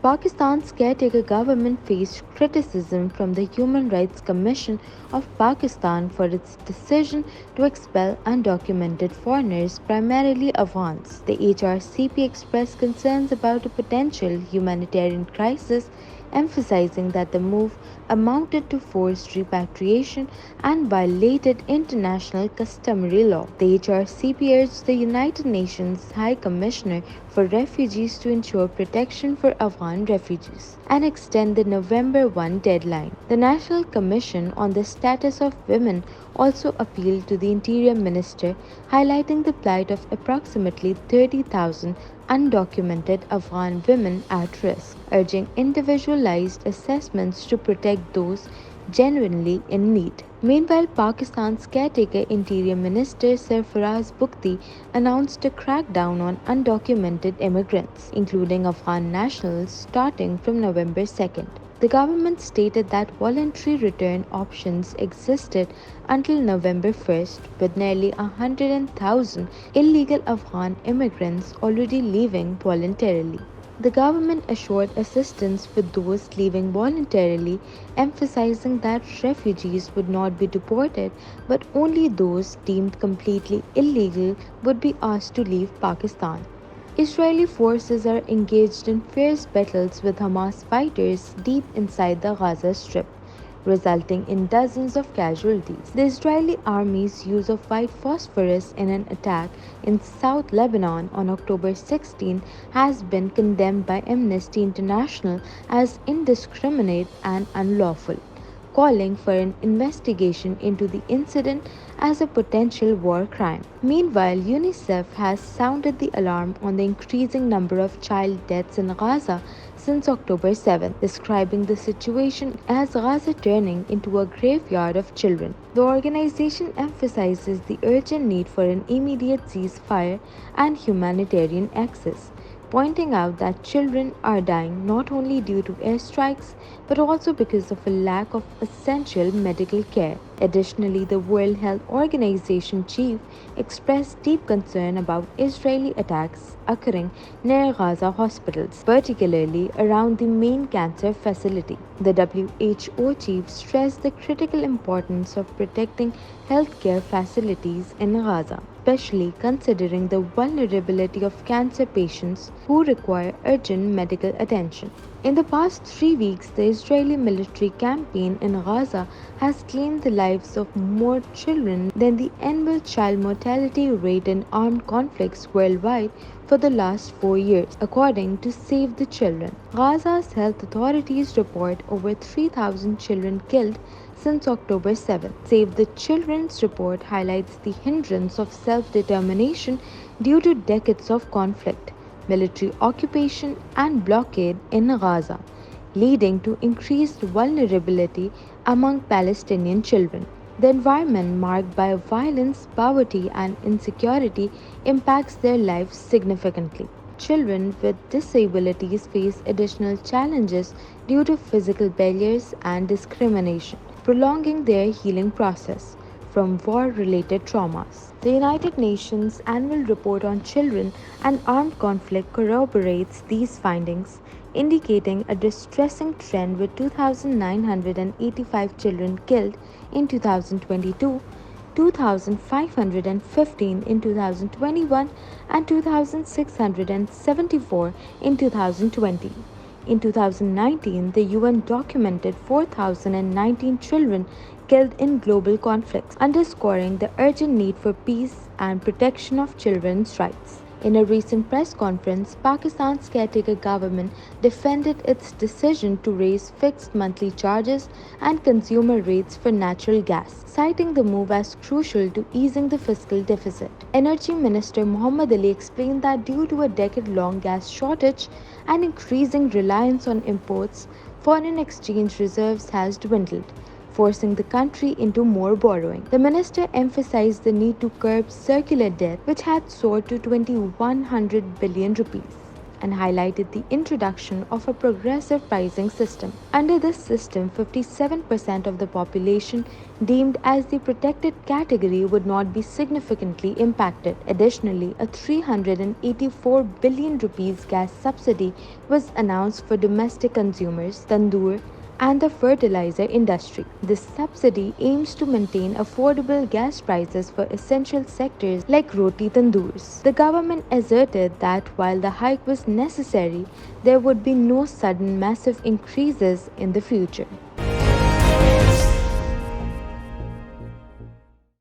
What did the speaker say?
Pakistan's caretaker government faced criticism from the Human Rights Commission of Pakistan for its decision to expel undocumented foreigners, primarily Afghans. The HRCP expressed concerns about a potential humanitarian crisis, emphasizing that the move amounted to forced repatriation and violated international customary law. The HRCP urged the United Nations High Commissioner for Refugees to ensure protection for Afghan refugees and extend the November 1 deadline. The National Commission on the Status of Women also appealed to the Interior Minister, highlighting the plight of approximately 30,000 undocumented Afghan women at risk, urging individualized assessments to protect those genuinely in need. Meanwhile, Pakistan's caretaker Interior Minister Sarfaraz Bugti announced a crackdown on undocumented immigrants, including Afghan nationals, starting from November 2nd. The government stated that voluntary return options existed until November 1st, with nearly 100,000 illegal Afghan immigrants already leaving voluntarily. The government assured assistance for those leaving voluntarily, emphasizing that refugees would not be deported, but only those deemed completely illegal would be asked to leave Pakistan. Israeli forces are engaged in fierce battles with Hamas fighters deep inside the Gaza Strip, resulting in dozens of casualties. The Israeli army's use of white phosphorus in an attack in South Lebanon on October 16 has been condemned by Amnesty International as indiscriminate and unlawful, calling for an investigation into the incident as a potential war crime. Meanwhile, UNICEF has sounded the alarm on the increasing number of child deaths in Gaza since October 7, describing the situation as Gaza turning into a graveyard of children. The organization emphasizes the urgent need for an immediate ceasefire and humanitarian access, pointing out that children are dying not only due to airstrikes but also because of a lack of essential medical care. Additionally, the World Health Organization chief expressed deep concern about Israeli attacks occurring near Gaza hospitals, particularly around the main cancer facility. The WHO chief stressed the critical importance of protecting healthcare facilities in Gaza, especially considering the vulnerability of cancer patients who require urgent medical attention. In the past 3 weeks, the Israeli military campaign in Gaza has claimed the lives of more children than the annual child mortality rate in armed conflicts worldwide for the last 4 years, according to Save the Children. Gaza's health authorities report over 3,000 children killed since October 7. Save the Children's report highlights the hindrance of self-determination due to decades of conflict, military occupation and blockade in Gaza, leading to increased vulnerability among Palestinian children. The environment marked by violence, poverty and insecurity impacts their lives significantly. Children with disabilities face additional challenges due to physical barriers and discrimination, prolonging their healing process from war-related traumas. The United Nations Annual Report on Children and Armed Conflict corroborates these findings, indicating a distressing trend with 2,985 children killed in 2022, 2,515 in 2021, and 2,674 in 2020. In 2019, the UN documented 4,019 children killed in global conflicts, underscoring the urgent need for peace and protection of children's rights. In a recent press conference, Pakistan's caretaker government defended its decision to raise fixed monthly charges and consumer rates for natural gas, citing the move as crucial to easing the fiscal deficit. Energy Minister Muhammad Ali explained that due to a decade-long gas shortage and increasing reliance on imports, foreign exchange reserves has dwindled, forcing the country into more borrowing. The minister emphasized the need to curb circular debt, which had soared to 2,100 billion rupees, and highlighted the introduction of a progressive pricing system. Under this system, 57% of the population deemed as the protected category would not be significantly impacted. Additionally, a 384 billion rupees gas subsidy was announced for domestic consumers, tandoor, and the fertilizer industry. This subsidy aims to maintain affordable gas prices for essential sectors like roti tandoors. The government asserted that while the hike was necessary, there would be no sudden massive increases in the future.